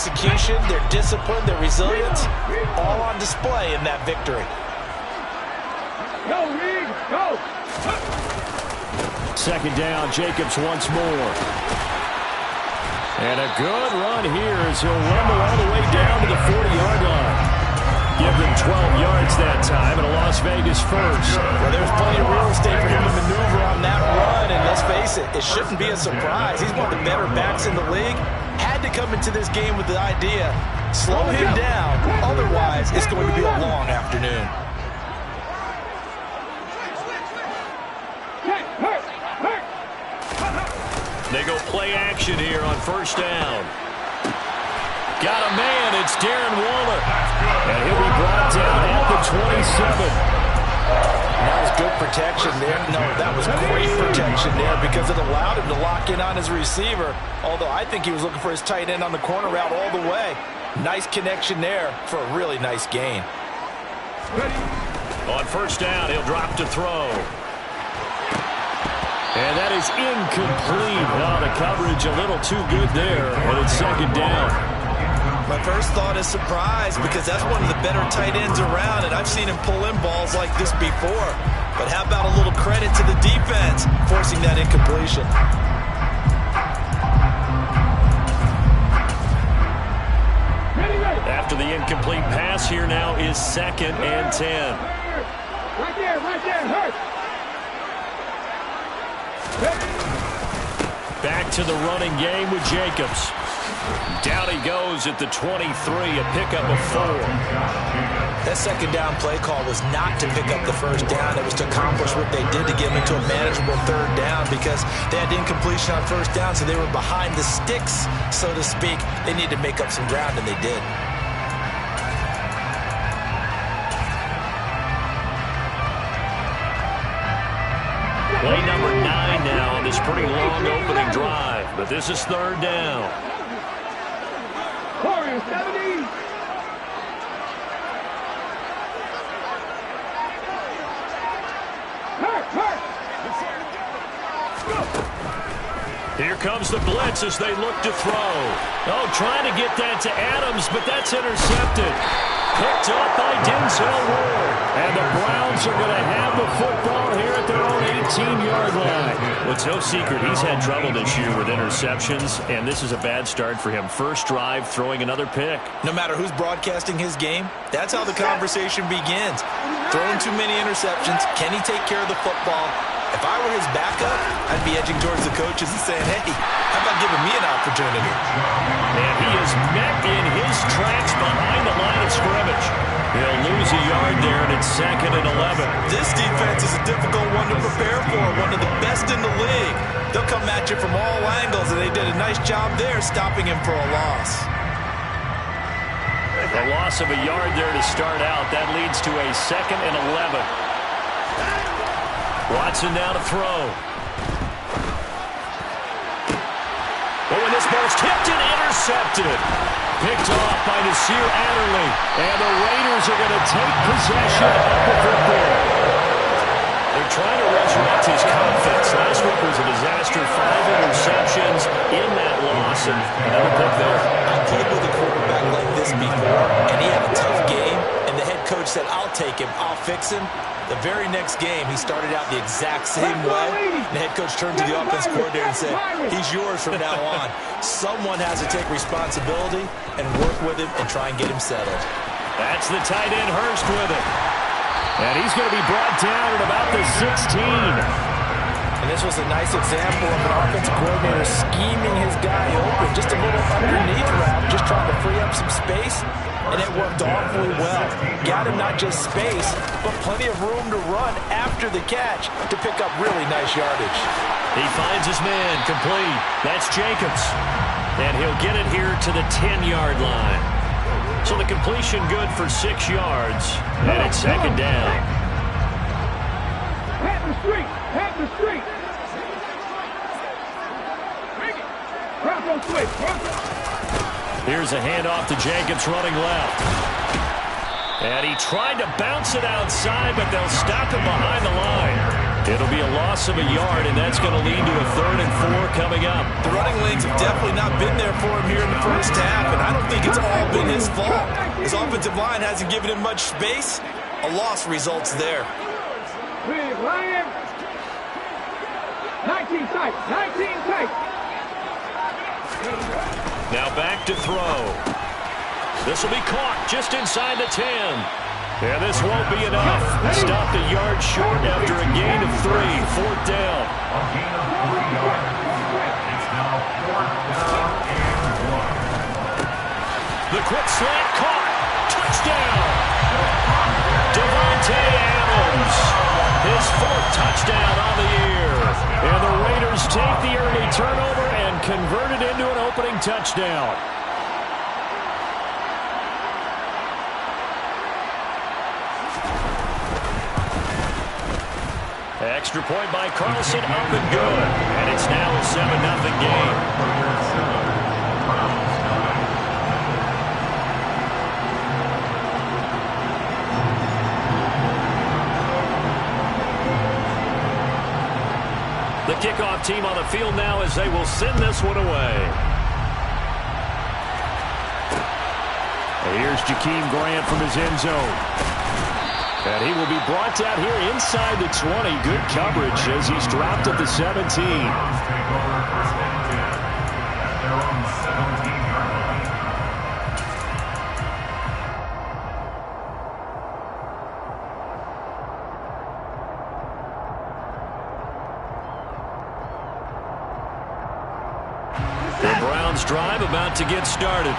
execution, their discipline, their resilience, all on display in that victory. Go, Reed, go! Second down, Jacobs once more. And a good run here as he'll rumble all the way down to the 40-yard line. Give them 12 yards that time, and a Las Vegas first. Well, there's plenty of real estate for him to maneuver on that run, and let's face it, it shouldn't be a surprise. He's one of the better backs in the league. Had to come into this game with the idea, slow him down, otherwise it's going to be a long afternoon. They go play action here on first down. Got a man, it's Darren Waller. And he'll be brought down at the 27. That was good protection there. No, that was great protection there because it allowed him to lock in on his receiver. Although I think he was looking for his tight end on the corner route all the way. Nice connection there for a really nice gain. On first down, he'll drop to throw. And that is incomplete. Oh, the coverage a little too good there, and it's second down. My first thought is surprise because that's one of the better tight ends around, and I've seen him pull in balls like this before. But how about a little credit to the defense forcing that incompletion? After the incomplete pass, here now is 2nd and 10. Right there, hurt. Back to the running game with Jacobs. Down he goes at the 23, a pickup of 4. That second down play call was not to pick up the first down. It was to accomplish what they did to get them into a manageable third down because they had incompletion on first down, so they were behind the sticks, so to speak. They needed to make up some ground, and they did. Play number 9 now on this pretty long opening drive, but this is third down. 70. Here comes the blitz as they look to throw. Oh, trying to get that to Adams, but that's intercepted. Picked up by Denzel Ward. And the Browns are going to have the football here at their own 18-yard line. Well, it's no secret he's had trouble this year with interceptions, and this is a bad start for him. First drive, throwing another pick. No matter who's broadcasting his game, that's how the conversation begins. Throwing too many interceptions. Can he take care of the football? If I were his backup, I'd be edging towards the coaches and saying, hey, how about giving me an opportunity? And he is met in his tracks behind the line of scrimmage. He'll lose a yard there, and it's 2nd and 11. This defense is a difficult one to prepare for, one of the best in the league. They'll come at you from all angles, and they did a nice job there stopping him for a loss. A loss of a yard there to start out. That leads to a 2nd and 11. Watson now to throw. Oh, and this ball's tipped and intercepted. Picked off by Nasir Adderley. And the Raiders are going to take possession of the football. They're trying to resurrect his confidence. Last week was a disaster. 5 interceptions in that loss. And another pick there. I played with a quarterback like this before, and he had a tough game. And the head coach said, I'll take him. I'll fix him. The very next game, he started out the exact same way. The head coach turned to the offense coordinator and said, he's yours from now on. Someone has to take responsibility and work with him and try and get him settled. That's the tight end Hurst with it. And he's going to be brought down at about the 16. And this was a nice example of an offensive coordinator scheming his guy open. Just a little underneath route, just trying to free up some space. And it worked awfully well. Got him not just space, but plenty of room to run after the catch to pick up really nice yardage. He finds his man complete. That's Jacobs. And he'll get it here to the 10-yard line. So the completion good for 6 yards. And it's 2nd down. Pat the street. Cross switch. Here's a handoff to Jacobs running left. And he tried to bounce it outside, but they'll stop him behind the line. It'll be a loss of a yard, and that's going to lead to a 3rd and 4 coming up. The running lanes have definitely not been there for him here in the first half, and I don't think it's all been his fault. His offensive line hasn't given him much space. A loss results there. Big Lion. 19 tight. 19 tight. Now back to throw. This will be caught just inside the 10. And this won't be enough. Stopped a yard short after a gain of 3. 4th down. A gain of 3 yards. It's now 4th down and 1. The quick slant caught. Touchdown. Devontae Adams. His 4th touchdown on the year. And the Raiders take the early turnover and convert it into an opening touchdown. Extra point by Carlson, up and good. And it's now a 7-0 game. The kickoff team on the field now as they will send this one away. And here's Jakeem Grant from his end zone. And he will be brought down here inside the 20. Good coverage as he's dropped at the 17. The Browns drive about to get started.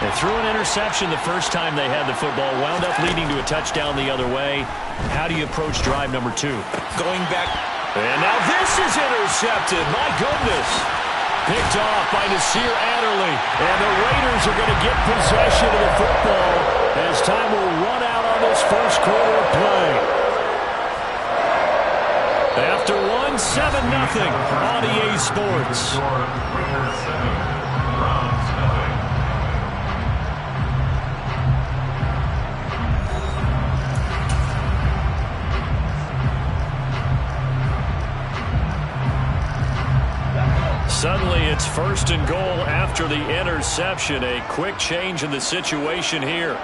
They threw an interception the first time they had the football, wound up leading to a touchdown the other way. How do you approach drive number 2? Going back. And now this is intercepted. My goodness. Picked off by Nasir Adderley. And the Raiders are going to get possession of the football as time will run out on this first quarter of play. After 1, 7-0 on EA Sports. Suddenly it's 1st and goal after the interception. A quick change in the situation here.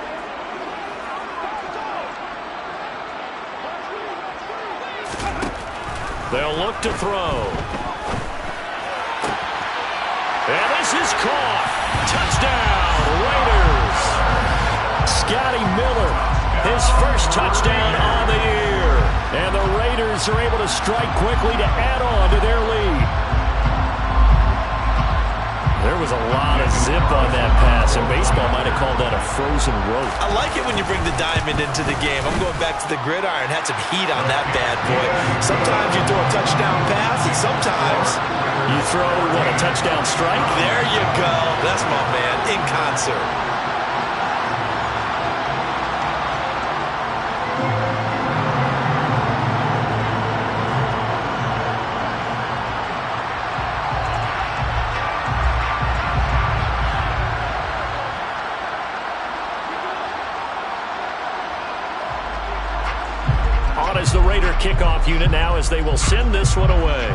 They'll look to throw. And this is caught. Touchdown, Raiders. Scotty Miller, his first touchdown on the year. And the Raiders are able to strike quickly to add on to their lead. There was a lot of zip on that pass, and baseball might have called that a frozen rope. I like it when you bring the diamond into the game. I'm going back to the gridiron. Had some heat on that bad boy. Sometimes you throw a touchdown pass, and sometimes you throw, what, a touchdown strike? There you go. That's my man, in concert. Is the Raider kickoff unit now as they will send this one away.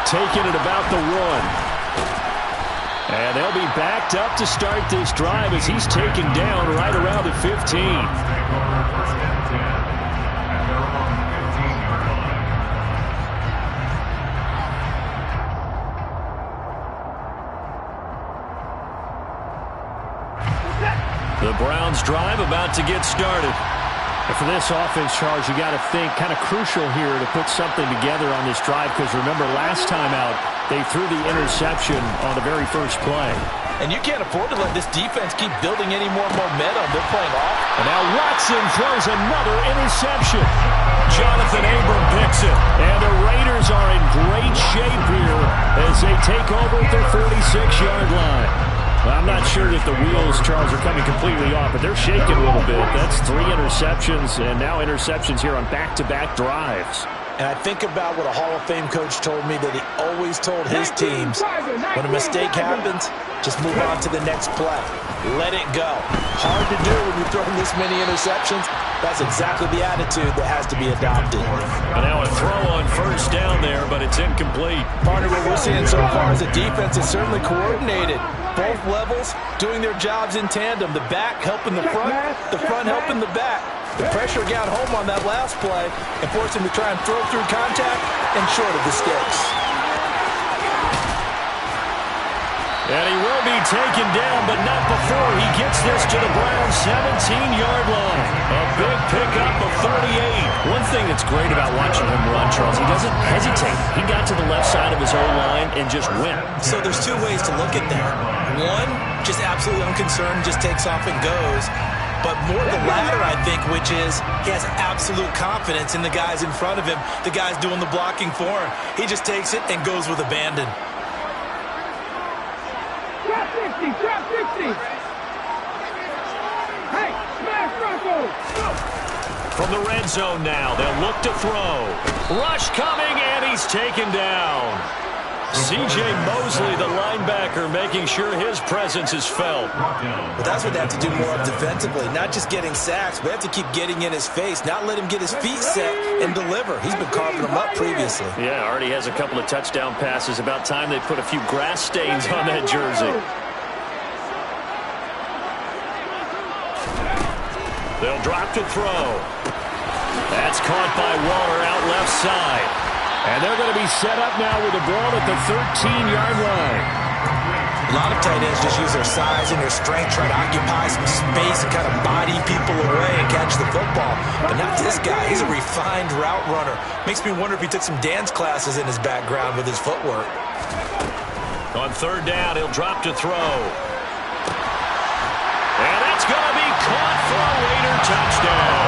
Taking it about the 1. And they'll be backed up to start this drive as he's taken down right around the 15. The Browns drive about to get started. And for this offense, Charles, you got to think kind of crucial here to put something together on this drive because remember last time out they threw the interception on the very first play. And you can't afford to let this defense keep building any more momentum. They're playing off. And now Watson throws another interception. Jonathan Abram picks it. And the Raiders are in great shape here as they take over at their 46-yard line. Well, I'm not sure that the wheels, Charles, are coming completely off, but they're shaking a little bit. That's 3 interceptions, and now interceptions here on back-to-back drives. And I think about what a Hall of Fame coach told me that he always told his teams, when a mistake happens, just move on to the next play. Let it go. Hard to do when you're throwing this many interceptions. That's exactly the attitude that has to be adopted. And now a throw on first down there, but it's incomplete. Partner, what we're seeing so far is the defense is certainly coordinated. Both levels doing their jobs in tandem. The back helping the front helping the back. The pressure got home on that last play and forced him to try and throw through contact and short of the sticks. And he will be taken down, but not before he gets this to the Browns' 17-yard line. A big pickup of 38. One thing that's great about watching him run, Charles, he doesn't hesitate. He got to the left side of his own line and just went. So there's two ways to look at that. One, just absolutely unconcerned, just takes off and goes. But more the latter, I think, which is he has absolute confidence in the guys in front of him, the guys doing the blocking for him. He just takes it and goes with abandon. Drop 60, drop 60. Hey, smash Russell. From the red zone now, they'll look to throw. Rush coming, and he's taken down. C.J. Mosley, the linebacker, making sure his presence is felt. But that's what they have to do more of defensively. Not just getting sacks, but they have to keep getting in his face, not let him get his feet set and deliver. He's been carving them up previously. Yeah, already has a couple of touchdown passes. About time they put a few grass stains on that jersey. They'll drop to throw. That's caught by Waller out left side. And they're going to be set up now with the ball at the 13-yard line. A lot of tight ends just use their size and their strength, try to occupy some space and kind of body people away and catch the football. But not this guy. He's a refined route runner. Makes me wonder if he took some dance classes in his background with his footwork. On third down, he'll drop to throw. And that's going to be caught for a Raider touchdown.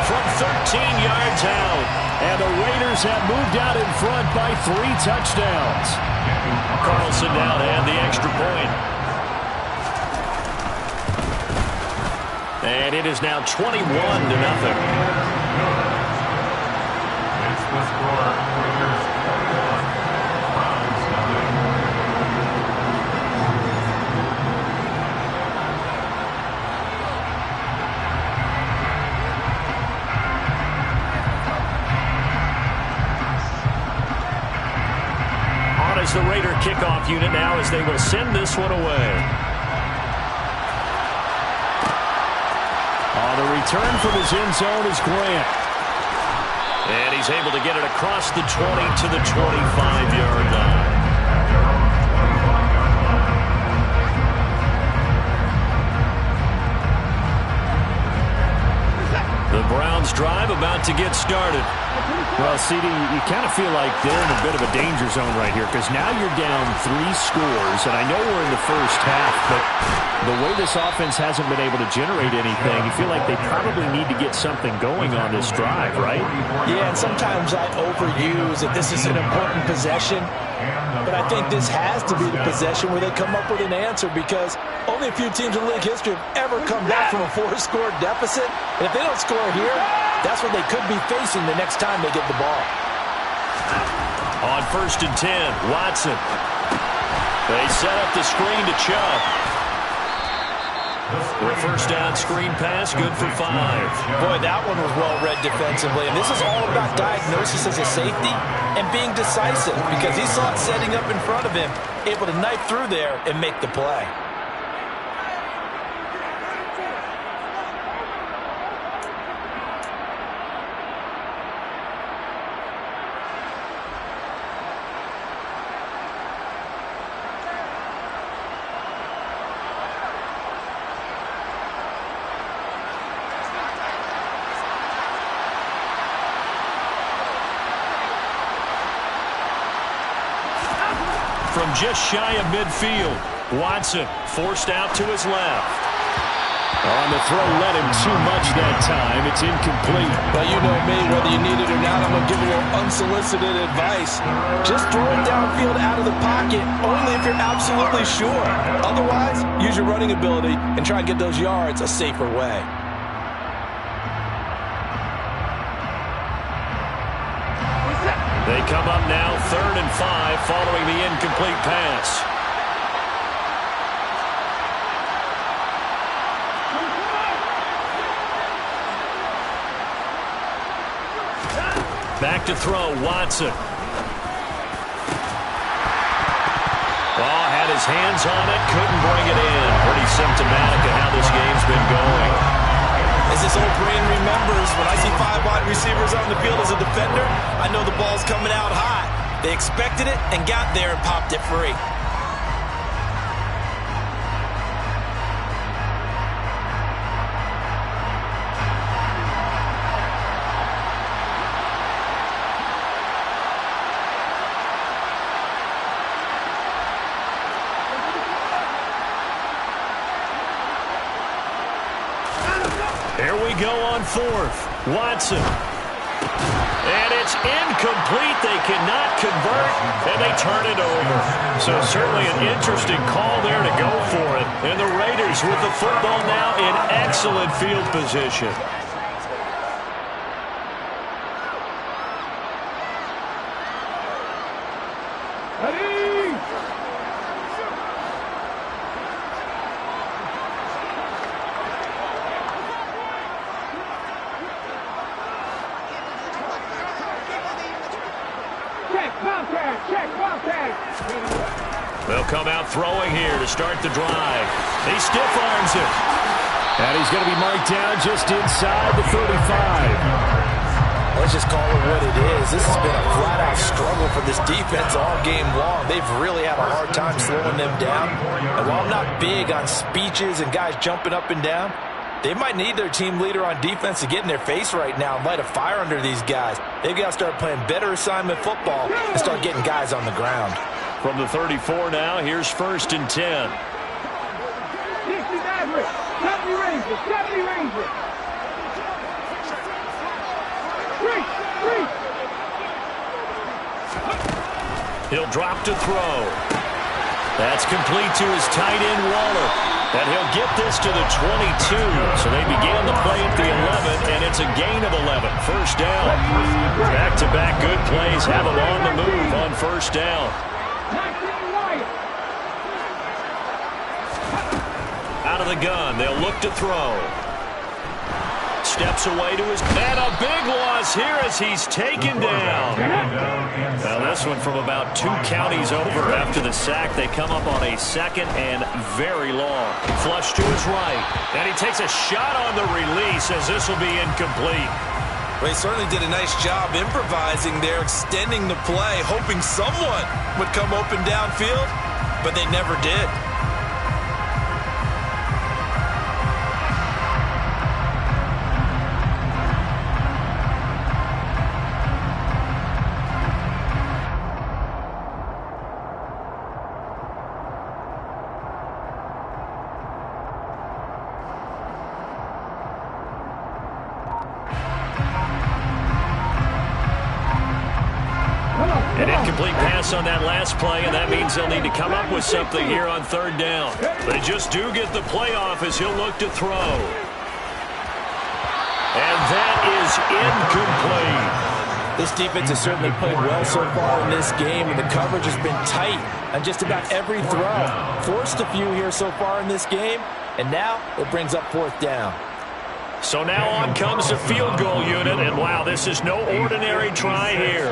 From 13 yards out. And the Raiders have moved out in front by 3 touchdowns. Carlson now to add the extra point. And it is now 21-0. It's the score. Raiders 21, Browns nothing. Is the Raider kickoff unit now as they will send this one away. On the return from his end zone is Grant. And he's able to get it across the 20 to the 25-yard line. The Browns drive about to get started. Well, CD, you kind of feel like they're in a bit of a danger zone right here because now you're down 3 scores, and I know we're in the first half, but the way this offense hasn't been able to generate anything, you feel like they probably need to get something going on this drive, right? Yeah, and sometimes I overuse that this is an important possession, but I think this has to be the possession where they come up with an answer because only a few teams in league history have ever come back from a 4-score deficit, and if they don't score here, that's what they could be facing the next time they get the ball. On 1st and 10, Watson. They set up the screen to Chubb. The first down screen pass, good for 5. Boy, that one was well read defensively. And this is all about diagnosis as a safety and being decisive because he saw it setting up in front of him, able to knife through there and make the play. From just shy of midfield, Watson forced out to his left. On the throw, led him too much that time. It's incomplete. But you know me, whether you need it or not, I'm going to give you a little unsolicited advice. Just throw it downfield out of the pocket, only if you're absolutely sure. Otherwise, use your running ability and try and get those yards a safer way. They come up now 3rd and 5 following the incomplete pass. Back to throw, Watson. Oh, had his hands on it, couldn't bring it in. Pretty symptomatic of how this game's been going. As this old brain remembers, when I see 5 wide receivers on the field as a defender, I know the ball's coming out high. They expected it and got there and popped it free. Here we go on 4th. Watson. And it's incomplete. They cannot convert, and they turn it over. So certainly an interesting call there to go for it. And the Raiders with the football now in excellent field position. They'll come out throwing here to start the drive. He stiff arms it. And he's going to be marked down just inside the 35. Let's just call it what it is. This has been a flat-out struggle for this defense all game long. They've really had a hard time slowing them down. And while I'm not big on speeches and guys jumping up and down, they might need their team leader on defense to get in their face right now and light a fire under these guys. They've got to start playing better assignment football and start getting guys on the ground. From the 34 now, here's 1st and 10. 60 Maverick, 70 Rangers, 70 Rangers. He'll drop to throw. That's complete to his tight end, Waller. And he'll get this to the 22. So they began the play at the 11, and it's a gain of 11. 1st down. Back-to-back good plays have them on the move on 1st down. Out of the gun, they'll look to throw. Steps away to his... And a big loss here as he's taken down. Now this one from about 2 counties over after the sack. They come up on a 2nd and very long. Flush to his right. And he takes a shot on the release as this will be incomplete. Well, he certainly did a nice job improvising there, extending the play, hoping someone would come open downfield, but they never did. An incomplete pass on that last play, and that means they'll need to come up with something here on 3rd down. They just do get the play off as he'll look to throw. And that is incomplete. This defense has certainly played well so far in this game, and the coverage has been tight on just about every throw. Forced a few here so far in this game, and now it brings up 4th down. So now on comes the field goal unit, and wow, this is no ordinary try here.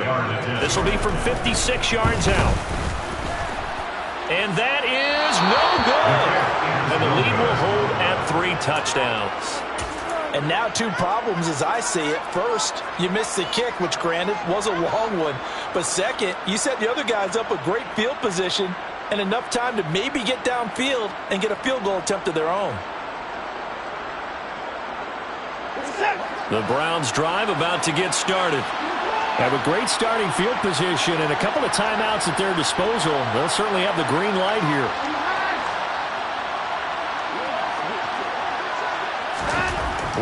This will be from 56 yards out. And that is no good. And the lead will hold at 3 touchdowns. And now 2 problems as I see it. First, you missed the kick, which granted was a long one. But second, you set the other guys up with great field position and enough time to maybe get downfield and get a field goal attempt of their own. The Browns drive about to get started. Have a great starting field position and a couple of timeouts at their disposal. They'll certainly have the green light here.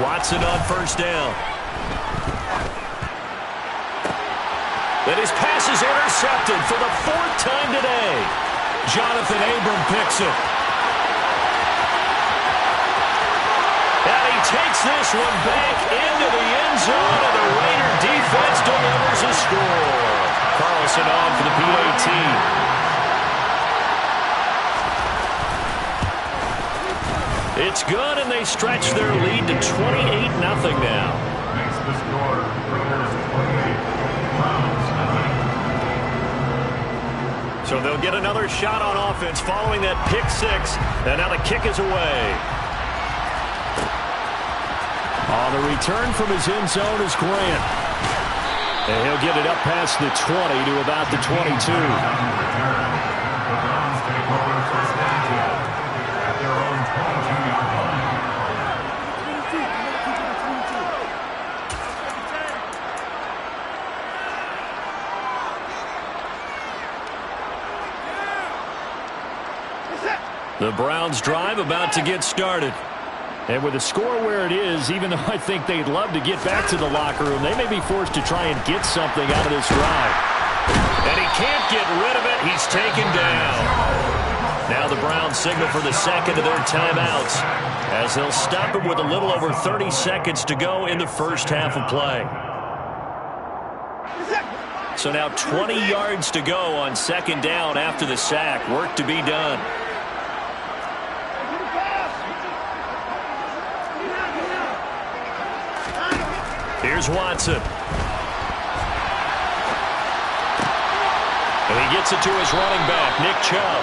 Watson on 1st down. Then his pass is intercepted for the 4th time today. Jonathan Abram picks it. And he takes this one back into the end zone, and the Raider defense delivers a score. Pass it on for the PAT. It's good, and they stretch their lead to 28-0 now. Makes the score. Raiders 28. Browns 9. So they'll get another shot on offense following that pick six. And now the kick is away. On the return from his end zone is Grant. And he'll get it up past the 20 to about the 22. The Browns take over first and 10 at their own 22-yard line. The Browns drive about to get started. And with the score where it is, even though I think they'd love to get back to the locker room, they may be forced to try and get something out of this drive. And he can't get rid of it. He's taken down. Now the Browns signal for the second of their timeouts as they'll stop him with a little over 30 seconds to go in the first half of play. So now 20 yards to go on second down after the sack. Work to be done. Here's Watson. And he gets it to his running back, Nick Chubb.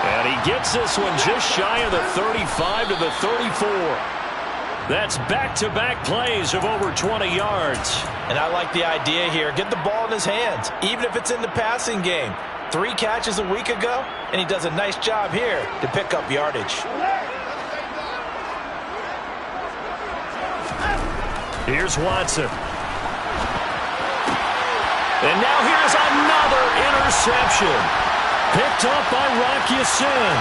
And he gets this one just shy of the 35 to the 34. That's back-to-back plays of over 20 yards. And I like the idea here. Get the ball in his hands, even if it's in the passing game. 3 catches a week ago, and he does a nice job here to pick up yardage. Here's Watson. And now here's another interception. Picked up by Rock Ya-Sin.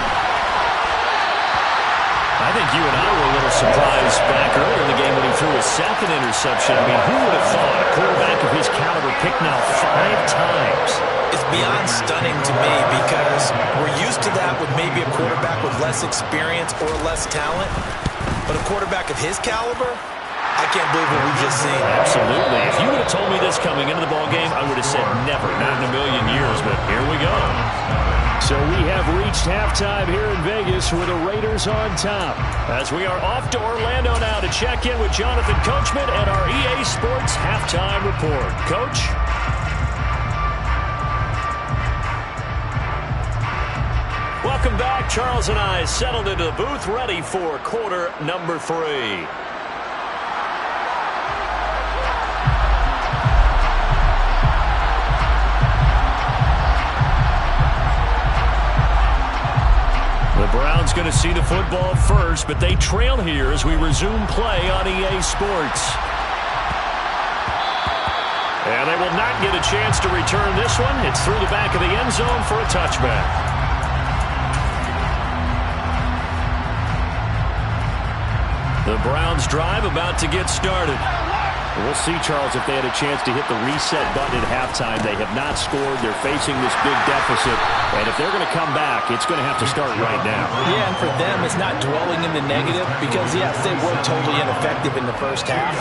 I think you and I were a little surprised back earlier in the game when he threw a second interception. I mean, who would have thought a quarterback of his caliber picked now 5 times? It's beyond stunning to me because we're used to that with maybe a quarterback with less experience or less talent. But a quarterback of his caliber, I can't believe what we've just seen. Absolutely. If you would have told me this coming into the ballgame, I would have said never, not in a million years, but here we go. So we have reached halftime here in Vegas with the Raiders on top. As we are off to Orlando now to check in with Jonathan Coachman and our EA Sports Halftime Report. Coach? Welcome back. Charles and I settled into the booth ready for quarter number 3. The Browns going to see the football first, but they trail here as we resume play on EA Sports. And they will not get a chance to return this one. It's through the back of the end zone for a touchback. The Browns drive about to get started. We'll see, Charles, if they had a chance to hit the reset button at halftime. They have not scored. They're facing this big deficit. And if they're going to come back, it's going to have to start right now. Yeah, and for them, it's not dwelling in the negative because, yes, they were totally ineffective in the first half.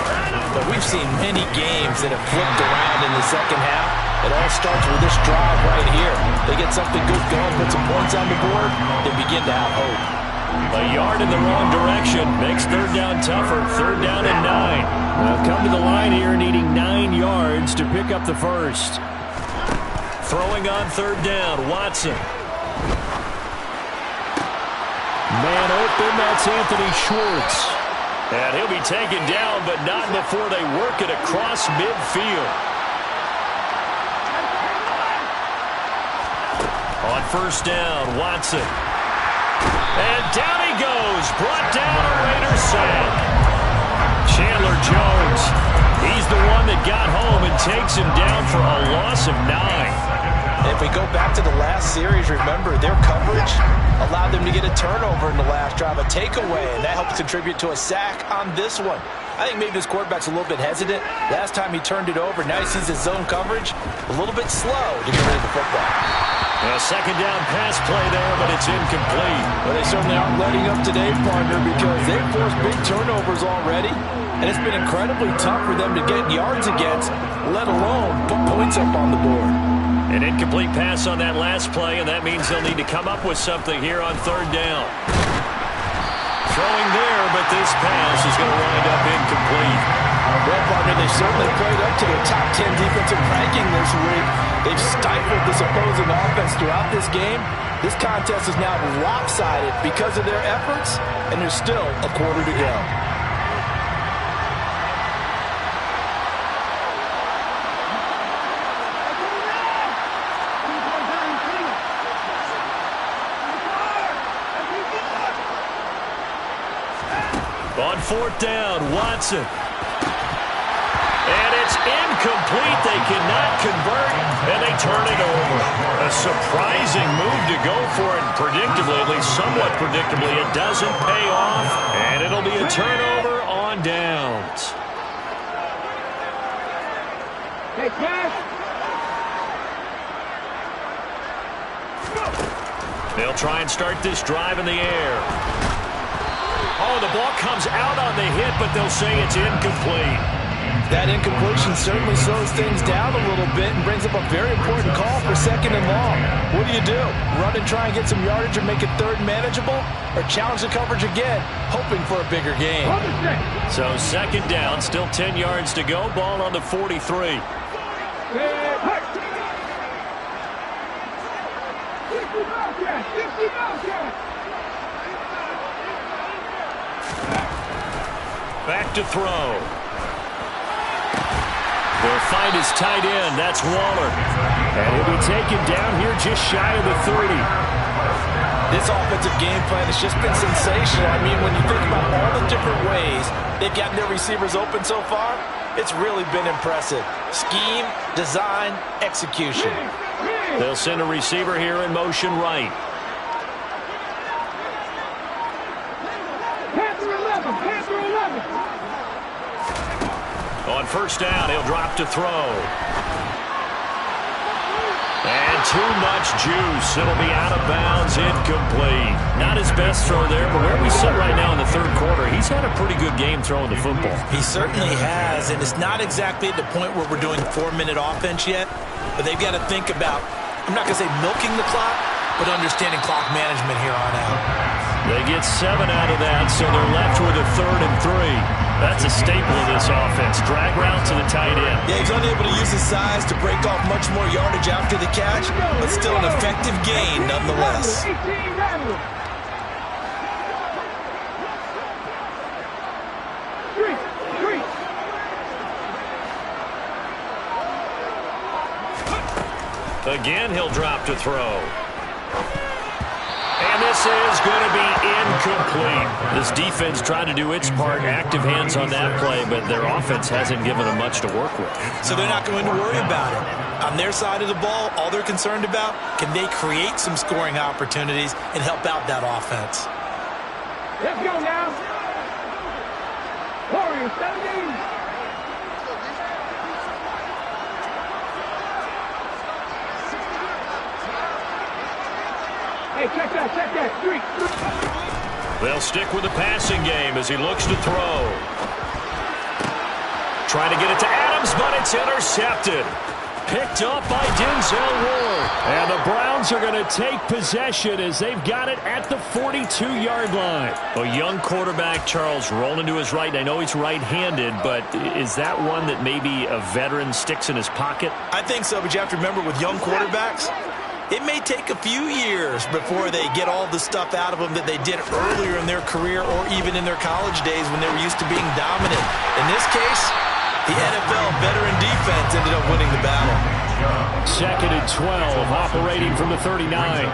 But we've seen many games that have flipped around in the second half. It all starts with this drive right here. They get something good going, put some points on the board, they begin to have hope. A yard in the wrong direction makes third down tougher. Third down and 9. They'll come to the line here needing 9 yards to pick up the first. Throwing on third down, Watson. Man open, that's Anthony Schwartz. And he'll be taken down, but not before they work it across midfield. On first down, Watson. And down he goes. Brought down a Raiders sack. Chandler Jones. He's the one that got home and takes him down for a loss of 9. If we go back to the last series, remember, their coverage allowed them to get a turnover in the last drive, a takeaway, and that helped contribute to a sack on this one. I think maybe this quarterback's a little bit hesitant. Last time he turned it over, now he sees his zone coverage a little bit slow to get rid of the football. A second down pass play there, but it's incomplete. Well, they certainly aren't letting up today, partner, because they've forced big turnovers already, and it's been incredibly tough for them to get yards against, let alone put points up on the board. An incomplete pass on that last play, and that means they'll need to come up with something here on third down. Throwing there, but this pass is going to wind up incomplete. Well, partner, they certainly played up to their top 10 defensive ranking this week. They've stifled this opposing offense throughout this game. This contest is now lopsided because of their efforts, and there's still a quarter to go. On fourth down, Watson. And it's incomplete. They cannot convert, and they turn it over. A surprising move to go for it. Predictably, at least somewhat predictably, it doesn't pay off, and it'll be a turnover on downs. Hey, Cash. They'll try and start this drive in the air. Oh, the ball comes out on the hit, but they'll say it's incomplete. That incompletion certainly slows things down a little bit and brings up a very important call for second and long. What do? Run and try and get some yardage or make it third manageable? Or challenge the coverage again, hoping for a bigger gain? So second down, still 10 yards to go. Ball on the 43. Back to throw. They'll find his tight end. That's Waller. And he'll be taken down here just shy of the 30. This offensive game plan has just been sensational. I mean, when you think about all the different ways they've gotten their receivers open so far, it's really been impressive. Scheme, design, execution. They'll send a receiver here in motion right. On first down, he'll drop to throw. And too much juice. It'll be out of bounds, incomplete. Not his best throw there, but where we sit right now in the third quarter, he's had a pretty good game throwing the football. He certainly has, and it's not exactly at the point where we're doing 4-minute offense yet, but they've got to think about, I'm not going to say milking the clock, but understanding clock management here on out. They get 7 out of that, so they're left with a 3rd and 3. That's a staple of this offense. Drag route to the tight end. Yeah, he's unable to use his size to break off much more yardage after the catch, but still an effective gain nonetheless. Again, he'll drop to throw. And this is going to be incomplete. This defense tried to do its part, active hands on that play, but their offense hasn't given them much to work with. So they're not going to worry about it. On their side of the ball, all they're concerned about, can they create some scoring opportunities and help out that offense? Let's go now. Warriors, 17. Hey, check that, street. They'll stick with the passing game as he looks to throw. Trying to get it to Adams, but it's intercepted. Picked up by Denzel Ward. And the Browns are going to take possession as they've got it at the 42-yard line. A young quarterback, Charles, rolling to his right. I know he's right-handed, but is that one that maybe a veteran sticks in his pocket? I think so, but you have to remember with young quarterbacks, it may take a few years before they get all the stuff out of them that they did earlier in their career or even in their college days when they were used to being dominant. In this case, the NFL veteran defense ended up winning the battle. 2nd and 12, operating from the 39. At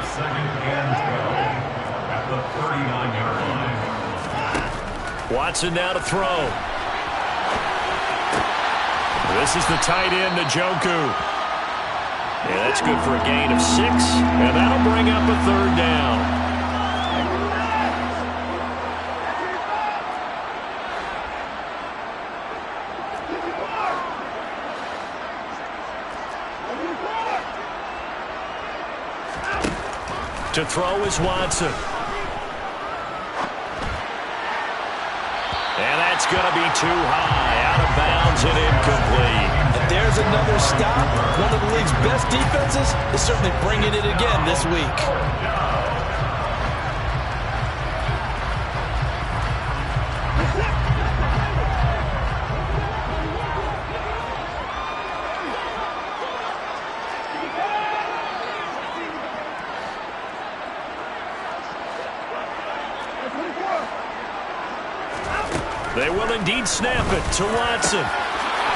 the 39-yard line. Watson now to throw. This is the tight end, Njoku. Yeah, that's good for a gain of 6, and that'll bring up a 3rd down. To throw is Watson. And that's going to be too high, out of bounds and incomplete. And there's another stop. One of the league's best defenses is certainly bringing it again this week. They will indeed snap it to Watson.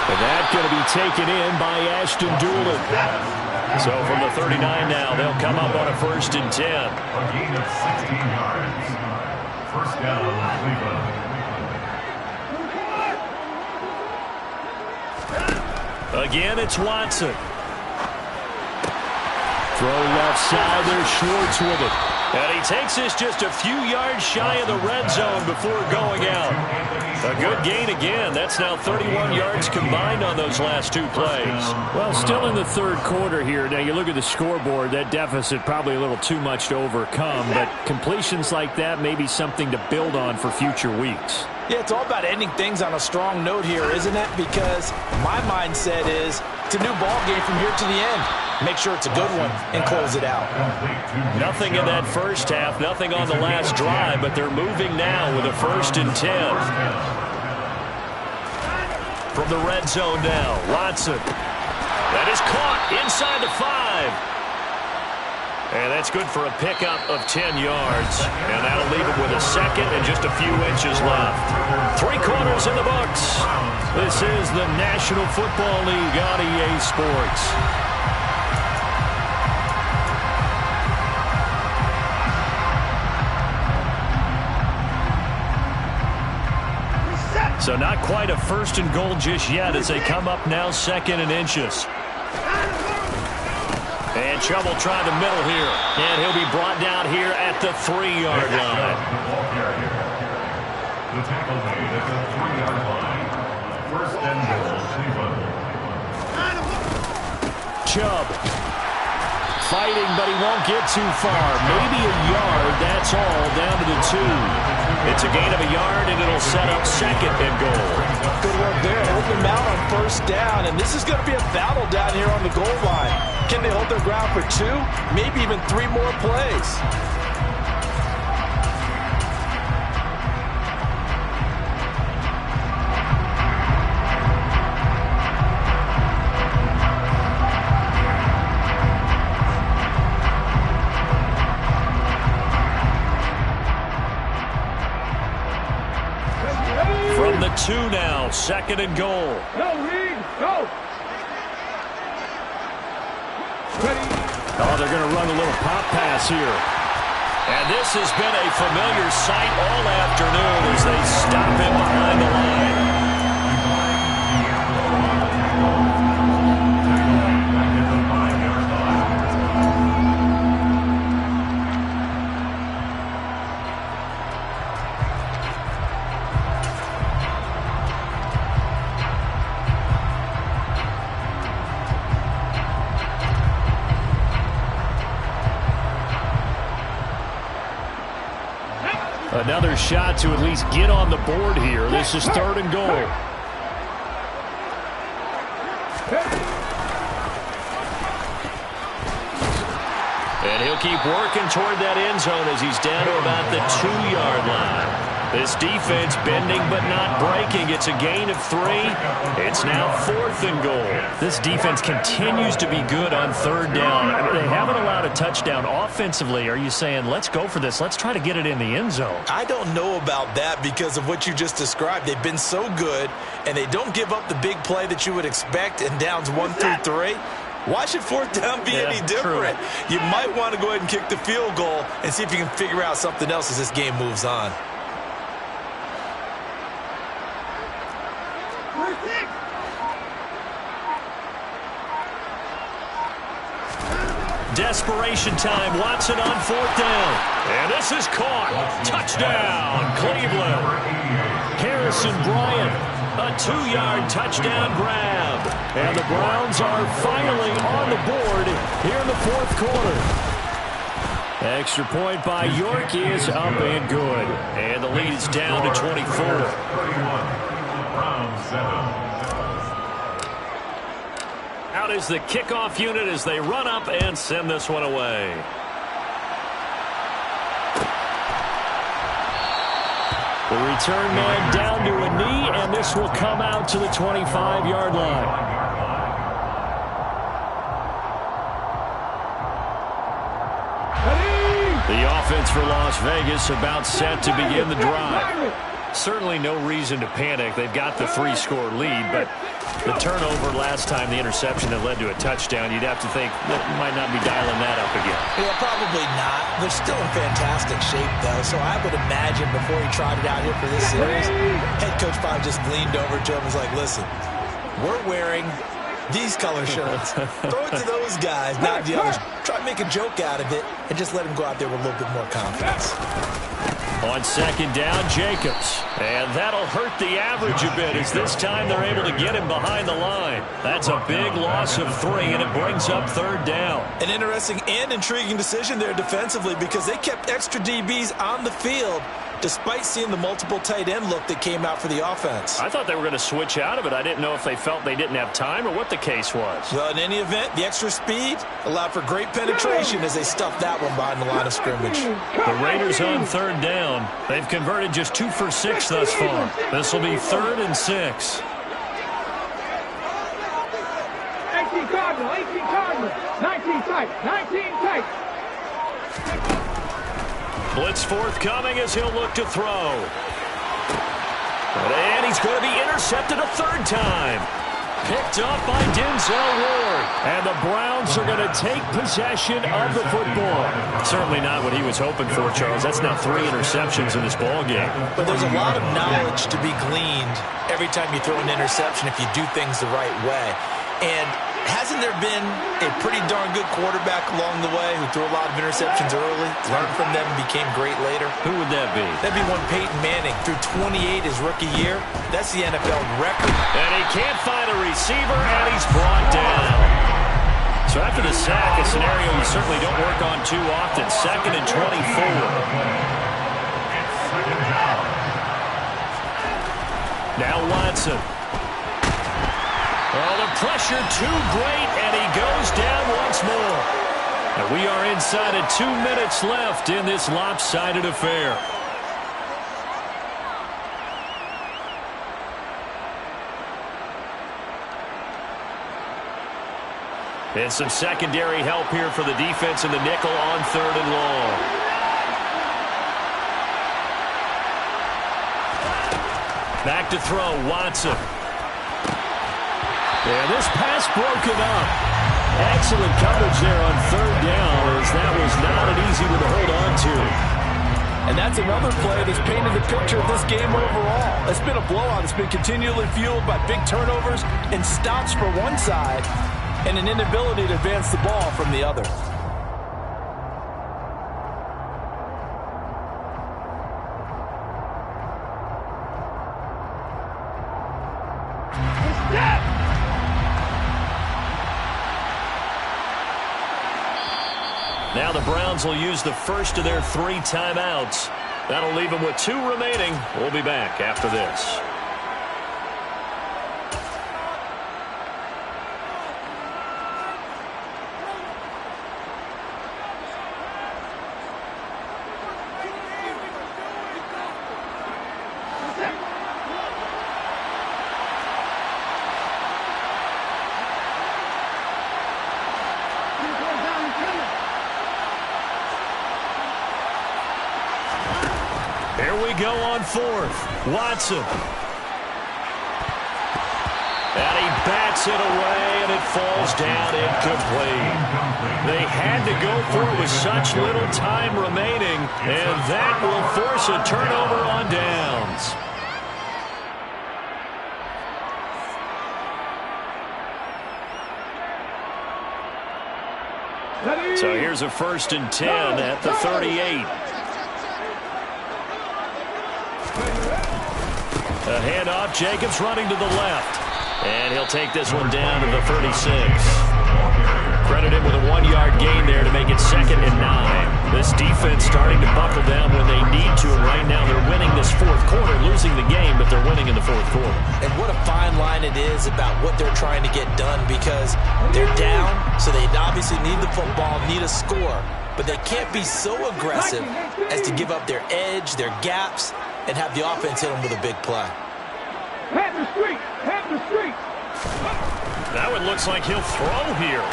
And that's going to be taken in by Ashton Doolin. So from the 39 now, they'll come up on a 1st and 10. A gain of 16 yards. First down, Cleveland. Again, it's Watson. Throw left side, there's Schwartz with it. And he takes this just a few yards shy of the red zone before going out. A good gain again. That's now 31 yards combined on those last 2 plays. Well, still in the 3rd quarter here. Now, you look at the scoreboard, that deficit probably a little too much to overcome, but completions like that may be something to build on for future weeks. Yeah, it's all about ending things on a strong note here, isn't it? Because my mindset is it's a new ball game from here to the end. Make sure it's a good one and close it out. Nothing in that first half, nothing on the last drive, but they're moving now with a 1st and 10. From the red zone now, Watson. That is caught inside the 5. And that's good for a pickup of 10 yards. And that'll leave him with a 2nd and just a few inches left. 3 quarters in the books. This is the National Football League on EA Sports. So not quite a 1st and goal just yet as they come up now 2nd and inches. And Chubb will try the middle here. And he'll be brought down here at the 3-yard line. The tackle made at the 3-yard line. 1st and goal, Cleveland. Chubb fighting, but he won't get too far. Maybe a yard, that's all, down to the 2. It's a gain of a yard, and it'll set up 2nd and goal. Good work there. Open them out on 1st down, and this is going to be a battle down here on the goal line. Can they hold their ground for 2, maybe even 3 more plays? From the 2 now, 2nd and goal. Go, Reed, go. Oh, they're going to run a little pop pass here. And this has been a familiar sight all afternoon as they stop him behind the line. Another shot to at least get on the board here. This is 3rd and goal. And he'll keep working toward that end zone as he's down to about the 2-yard line. This defense bending but not breaking. It's a gain of 3. It's now 4th and goal. This defense continues to be good on 3rd down. I mean, they haven't allowed a touchdown offensively. Are you saying, let's go for this? Let's try to get it in the end zone. I don't know about that because of what you just described. They've been so good, and they don't give up the big play that you would expect in downs 1 through 3. Why should 4th down be any different? True. You might want to go ahead and kick the field goal and see if you can figure out something else as this game moves on. Desperation time. Watson on 4th down. And this is caught. Touchdown, Cleveland. Harrison Bryant, a 2-yard touchdown grab. And the Browns are finally on the board here in the 4th quarter. Extra point by York is up and good. And the lead is down to 24. Browns 7. Out is the kickoff unit as they run up and send this one away. The return man down to a knee, and this will come out to the 25-yard line. The offense for Las Vegas about set to begin the drive. Certainly no reason to panic. They've got the 3-score lead, but the turnover last time, the interception that led to a touchdown, you'd have to think that might not be dialing that up again. Yeah, probably not. They're still in fantastic shape, though, so I would imagine before he trotted out here for this series, head coach probably just leaned over to him and was like, listen, we're wearing these color shirts. Throw it to those guys, not the others. Try to make a joke out of it and just let them go out there with a little bit more confidence. On second down, Jacobs. And that'll hurt the average a bit as this time they're able to get him behind the line. That's a big loss of 3, and it brings up third down. An interesting and intriguing decision there defensively because they kept extra DBs on the field despite seeing the multiple tight end look that came out for the offense. I thought they were going to switch out of it. I didn't know if they felt they didn't have time or what the case was. Well, in any event, the extra speed allowed for great penetration as they stuffed that one behind the line of scrimmage. The Raiders on third down. They've converted just 2 for 6 thus far. This will be 3rd and 6. 18 Cardinal, 18 Cardinal, 19 tight, 19 tight. Blitz forthcoming as he'll look to throw. And he's going to be intercepted a 3rd time. Picked up by Denzel Ward. And the Browns are going to take possession of the football. Certainly not what he was hoping for, Charles. That's now 3 interceptions in this ball game. But there's a lot of knowledge to be gleaned every time you throw an interception if you do things the right way. And hasn't there been a pretty darn good quarterback along the way who threw a lot of interceptions early, learned from them, and became great later? Who would that be? That'd be one Peyton Manning. Threw 28 his rookie year. That's the NFL record. And he can't find a receiver, and he's brought down. So after the sack, a scenario you certainly don't work on too often. 2nd and 24. Now Watson. Oh, the pressure too great, and he goes down once more. And we are inside of 2 minutes left in this lopsided affair. And some secondary help here for the defense in the nickel on 3rd and long. Back to throw, Watson. And this pass broken up. Excellent coverage there on 3rd down as that was not an easy one to hold on to. And that's another play that's painted the picture of this game overall. It's been a blowout. It's been continually fueled by big turnovers and stops for one side and an inability to advance the ball from the other. Now the Browns will use the first of their 3 timeouts. That'll leave them with 2 remaining. We'll be back after this. Here we go on 4th. Watson. And he bats it away, and it falls down incomplete. They had to go for it with such little time remaining, and that will force a turnover on downs. So here's a 1st and 10 at the 38. A handoff, Jacobs running to the left. And he'll take this one down to the 36. Credit him with a 1-yard gain there to make it 2nd and 9. This defense starting to buckle down when they need to, and right now they're winning this fourth quarter, losing the game, but they're winning in the fourth quarter. And what a fine line it is about what they're trying to get done, because they're down, so they obviously need the football, need a score, but they can't be so aggressive as to give up their edge, their gaps, and have the offense hit them with a big play. Have the street! Have the street! Now it looks like he'll throw here.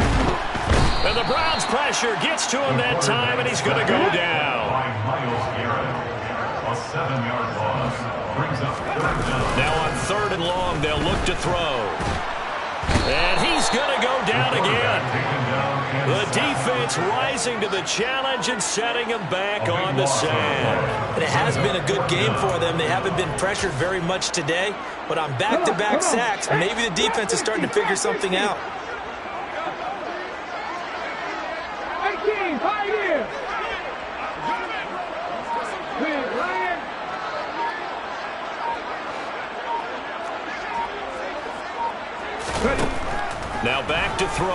And the Browns' pressure gets to him that time, and he's going to go down. A 7-yard loss brings up 3rd down. Now on 3rd and long, they'll look to throw. And he's going to go down again. The defense rising to the challenge and setting him back on the sand. And it has been a good game for them. They haven't been pressured very much today, but on back-to-back sacks, maybe the defense is starting to figure something out. 18, 5 years! Now back to throw.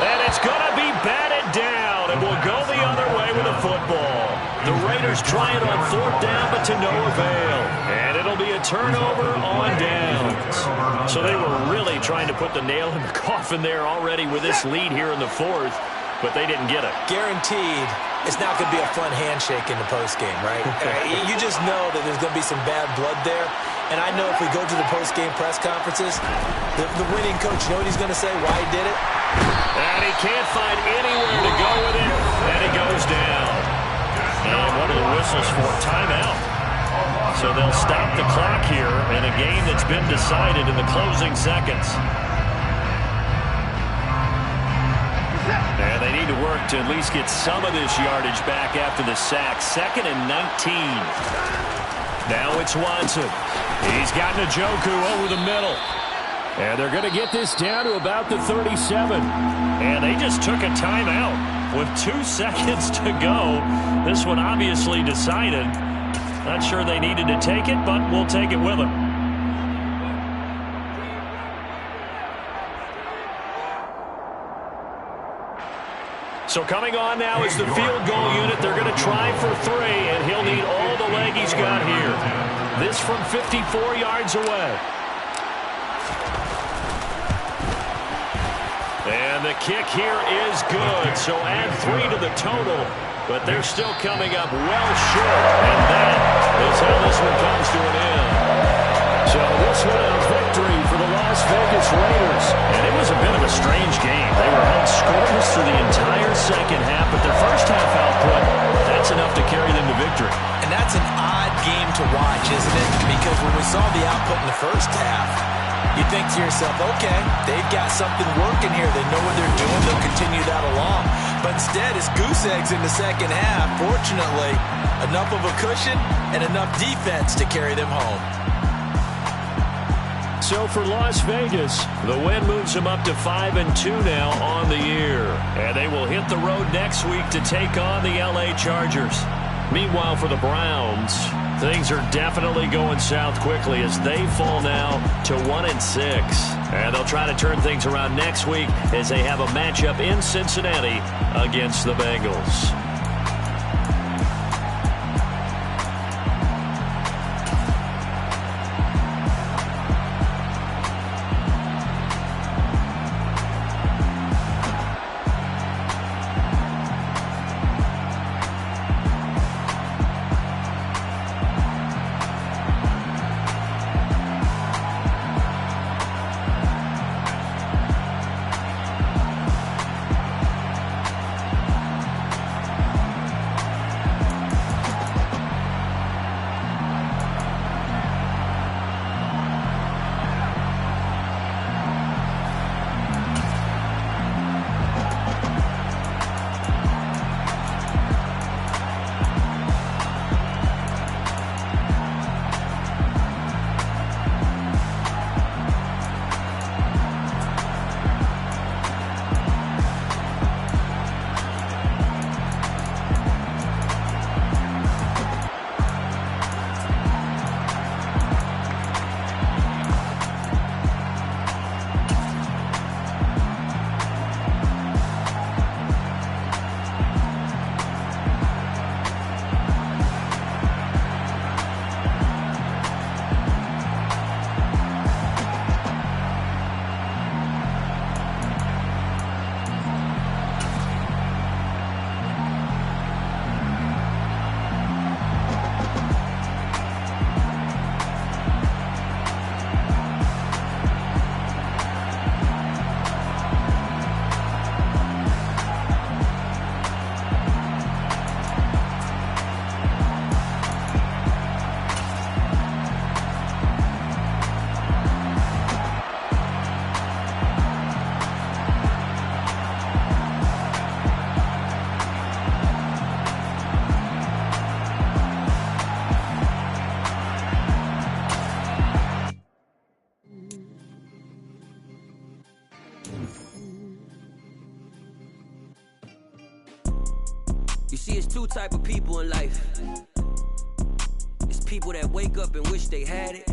And it's going to be batted down, and will go the other way with the football. The Raiders try it on 4th down, but to no avail. And it'll be a turnover on downs. So they were really trying to put the nail in the coffin there already with this lead here in the 4th, but they didn't get it. Guaranteed, it's not going to be a fun handshake in the postgame, right? You just know that there's going to be some bad blood there. And I know if we go to the postgame press conferences, the winning coach, you know what he's going to say, why he did it? And he can't find anywhere to go with it, and he goes down. And what are the whistles for? Timeout. So they'll stop the clock here in a game that's been decided in the closing seconds. And they need to work to at least get some of this yardage back after the sack. 2nd and 19. Now it's Watson. He's got Njoku over the middle. And they're going to get this down to about the 37. And they just took a timeout with 2 seconds to go. This one obviously decided. Not sure they needed to take it, but we'll take it with them. So coming on now is the field goal unit. They're going to try for 3, and he'll need all the leg he's got here. This from 54 yards away. And the kick here is good, so add 3 to the total, but they're still coming up well short, and that is how this one comes to an end. So this one a victory for the Las Vegas Raiders, and it was a bit of a strange game. They were held scoreless through the entire second half, but their first half output, that's enough to carry them to victory. And that's an odd game to watch, isn't it? Because when we saw the output in the first half, you think to yourself, okay, they've got something working here. They know what they're doing. They'll continue that along. But instead, it's goose eggs in the second half. Fortunately, enough of a cushion and enough defense to carry them home. So for Las Vegas, the win moves them up to 5-2 now on the year. And they will hit the road next week to take on the LA Chargers. Meanwhile, for the Browns, things are definitely going south quickly as they fall now to 1-6. And they'll try to turn things around next week as they have a matchup in Cincinnati against the Bengals. see, it's two type of people in life. It's people that wake up and wish they had it.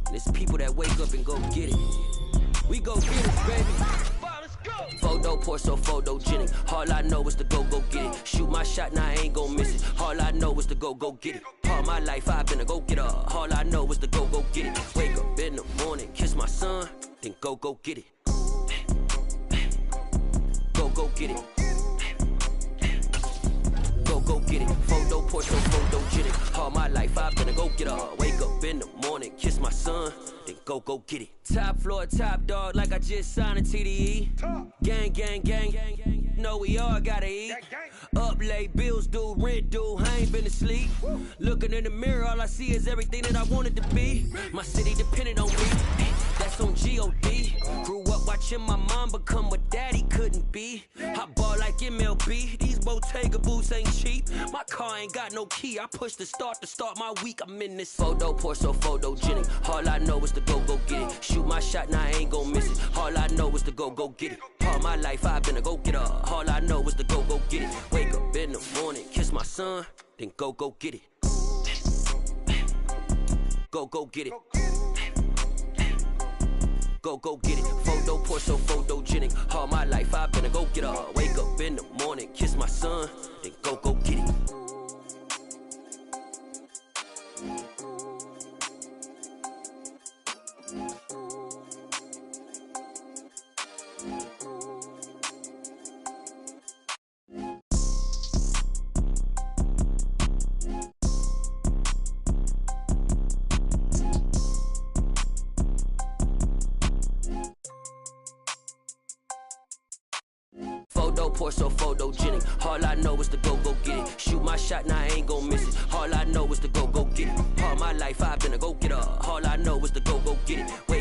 And it's people that wake up and go get it. We go get it, baby. Photo pour so photogenic. All I know is to go get it. Shoot my shot, now I ain't gon' miss it. All I know is to go get it. All my life I've been a go-getter. All I know is to go get it. Wake up in the morning, kiss my son, then go get it. Go get it. Go get it. Photo pour so photogenic. All my life I've been a go-getter. Wake up in the morning, kiss my son, then go get it. Top floor, top dog, like I just signed a TDE. Gang, know we all gotta eat. Up late, bills due, rent due, I ain't been asleep. Looking in the mirror, all I see is everything that I wanted to be. My city depended on me, that's on G.O.D. Grew up watching my mom become what daddy couldn't be. I ball like MLB, these Bottega boots ain't cheap. My car ain't got no key, I push the start to start my week. I'm in this photo pour so photogenic. All I know is to go get it. Shoot my shot, now I ain't gon' miss it. All I know is to go get it. All my life I've been a go-getter. All I know is to go get it. Wake up in the morning, kiss my son, then go get it. Go get it. Go get it. Photo pour so photogenic. All my life I've been a go-getter. Wake up in the morning, kiss my son, then go get it. Photo pour so photogenic. All I know is to go get it. Shoot my shot, now I ain't gon' miss it. All I know is to go get it. All my life I've been a go-getter. All I know is to go get it. Wait